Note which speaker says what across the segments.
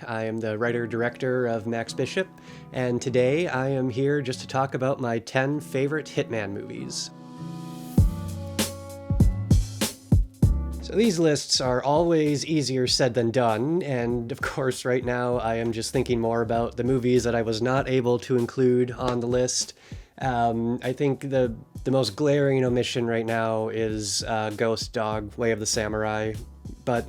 Speaker 1: I am the writer-director of Max Bishop, and today I am here just to talk about my 10 favorite Hitman movies. So these lists are always easier said than done, and of course right now I am just thinking more about the movies that I was not able to include on the list. I think the most glaring omission right now is Ghost Dog, Way of the Samurai. But,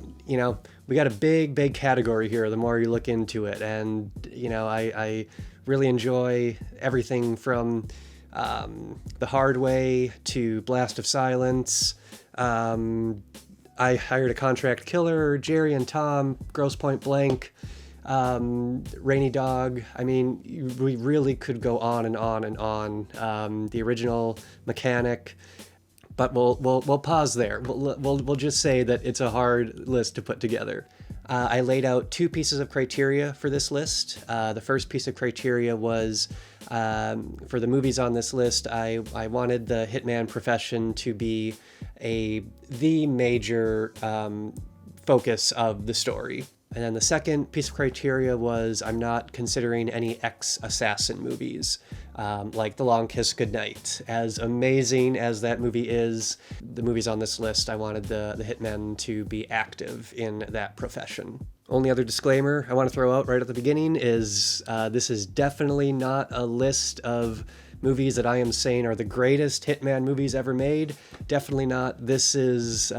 Speaker 1: we got a big category here the more you look into it. And, I really enjoy everything from The Hard Way to Blast of Silence. I Hired a Contract Killer, Jerry and Tom, Grosse Point Blank, Rainy Dog. I mean, we really could go on and on and on. The Original Mechanic, but we'll pause there. We'll just say that it's a hard list to put together. I laid out two pieces of criteria for this list. The first piece of criteria was for the movies on this list, I wanted the hitman profession to be the major focus of the story. And then the second piece of criteria was I'm not considering any ex-assassin movies, like The Long Kiss Goodnight. As amazing as that movie is, the movies on this list, I wanted the hitmen to be active in that profession. Only other disclaimer I want to throw out right at the beginning is this is definitely not a list of movies that I am saying are the greatest Hitman movies ever made. Definitely not. This is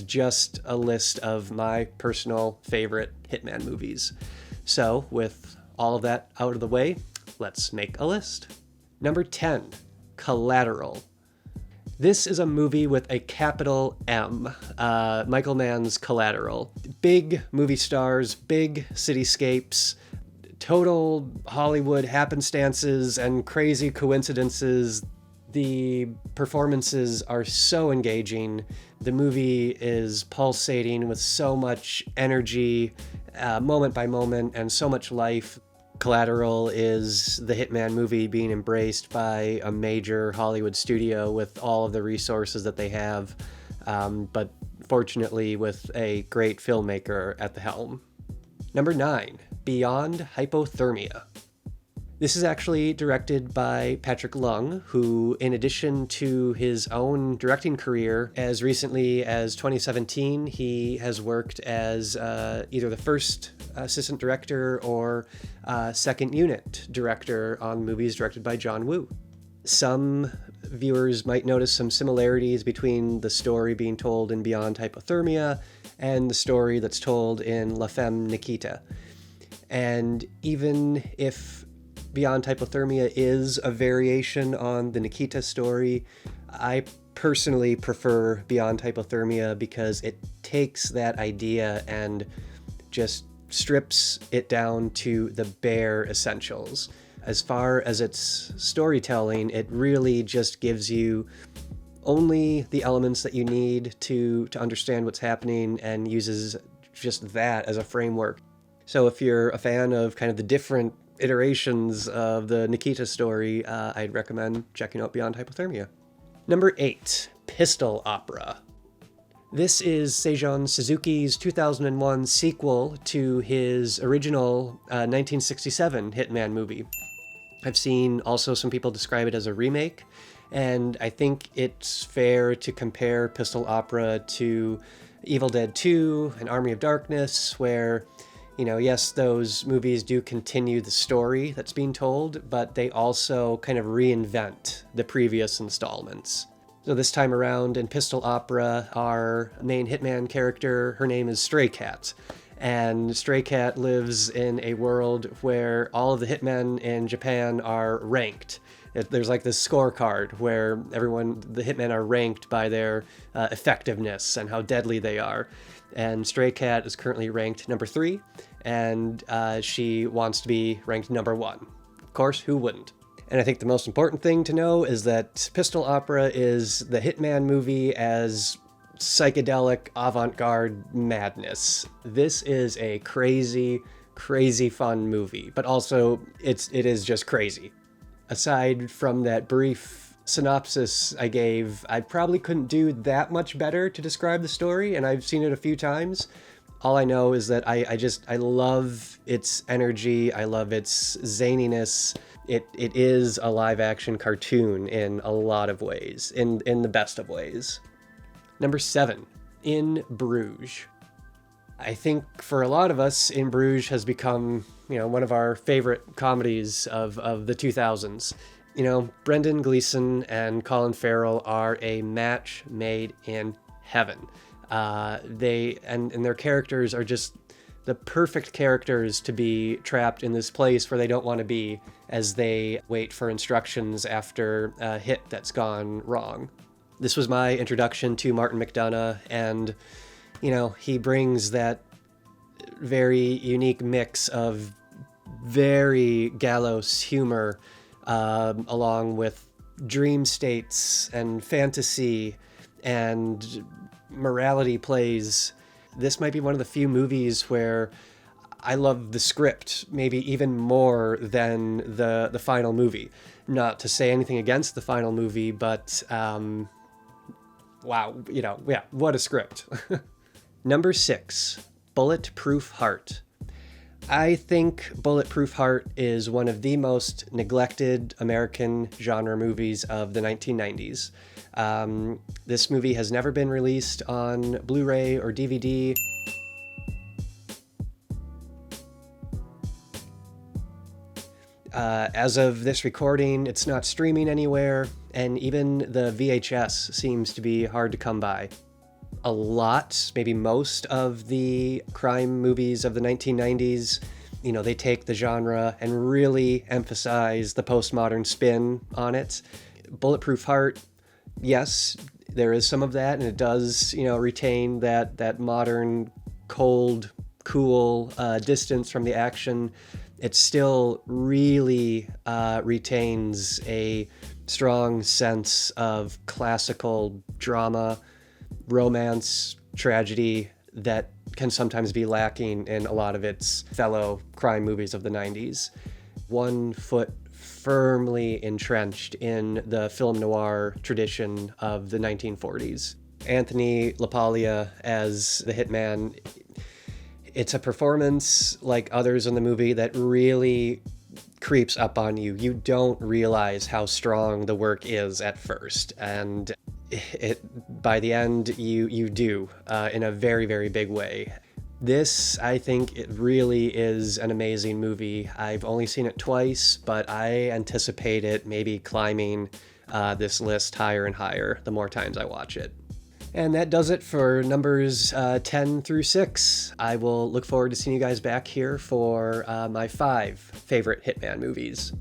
Speaker 1: just a list of my personal favorite Hitman movies. So, with all of that out of the way, let's make a list. Number 10, Collateral. This is a movie with a capital M, Michael Mann's Collateral. Big movie stars, big cityscapes, total Hollywood happenstances and crazy coincidences. The performances are so engaging. The movie is pulsating with so much energy, moment by moment, and so much life. Collateral is the Hitman movie being embraced by a major Hollywood studio with all of the resources that they have, but fortunately with a great filmmaker at the helm. Number 9, Beyond Hypothermia. This is actually directed by Patrick Lung, who, in addition to his own directing career, as recently as 2017, he has worked as either the first assistant director or second unit director on movies directed by John Woo. Some viewers might notice some similarities between the story being told in Beyond Hypothermia and the story that's told in La Femme Nikita. And even if Beyond Hypothermia is a variation on the Nikita story, I personally prefer Beyond Hypothermia because it takes that idea and just strips it down to the bare essentials. As far as its storytelling, it really just gives you only the elements that you need to understand what's happening and uses just that as a framework. So if you're a fan of kind of the different iterations of the Nikita story, I'd recommend checking out Beyond Hypothermia. Number 8, Pistol Opera. This is Seijun Suzuki's 2001 sequel to his original 1967 Hitman movie. I've seen also some people describe it as a remake, and I think it's fair to compare Pistol Opera to Evil Dead 2 and Army of Darkness, where yes, those movies do continue the story that's being told, but they also kind of reinvent the previous installments. So this time around in Pistol Opera, our main Hitman character, her name is Stray Cat. And Stray Cat lives in a world where all of the hitmen in Japan are ranked. There's like this scorecard where the hitmen are ranked by their effectiveness and how deadly they are. And Stray Cat is currently ranked number 3, and she wants to be ranked number 1. Of course, who wouldn't? And I think the most important thing to know is that Pistol Opera is the Hitman movie as psychedelic avant-garde madness. This is a crazy fun movie, but also it is just crazy. Aside from that brief synopsis I gave, I probably couldn't do that much better to describe the story, and I've seen it a few times. All I know is that I love its energy. I love its zaniness. It is a live action cartoon in a lot of ways, in the best of ways. Number 7, In Bruges. I think for a lot of us, In Bruges has become, one of our favorite comedies of the 2000s. Brendan Gleeson and Colin Farrell are a match made in heaven. Their characters are just the perfect characters to be trapped in this place where they don't want to be as they wait for instructions after a hit that's gone wrong. This was my introduction to Martin McDonagh, and he brings that very unique mix of very gallows humor along with dream states and fantasy and morality plays. This might be one of the few movies where I love the script maybe even more than the final movie. Not to say anything against the final movie, but wow, what a script. Number 6, Bulletproof Heart. I think Bulletproof Heart is one of the most neglected American genre movies of the 1990s. This movie has never been released on Blu-ray or DVD. As of this recording, it's not streaming anywhere, and even the VHS seems to be hard to come by. A lot, maybe most of the crime movies of the 1990s, they take the genre and really emphasize the postmodern spin on it. Bulletproof Heart, yes, there is some of that, and it does, retain that modern, cold, cool distance from the action. It still really retains a strong sense of classical drama, romance, tragedy that can sometimes be lacking in a lot of its fellow crime movies of the 90s. One foot firmly entrenched in the film noir tradition of the 1940s. Anthony LaPaglia as the hitman, it's a performance like others in the movie that really creeps up on you. You don't realize how strong the work is at first, and by the end you do in a very, very big way. This, I think, it really is an amazing movie. I've only seen it twice, but I anticipate it maybe climbing this list higher and higher the more times I watch it. And that does it for numbers 10 through 6. I will look forward to seeing you guys back here for my 5 favorite Hitman movies.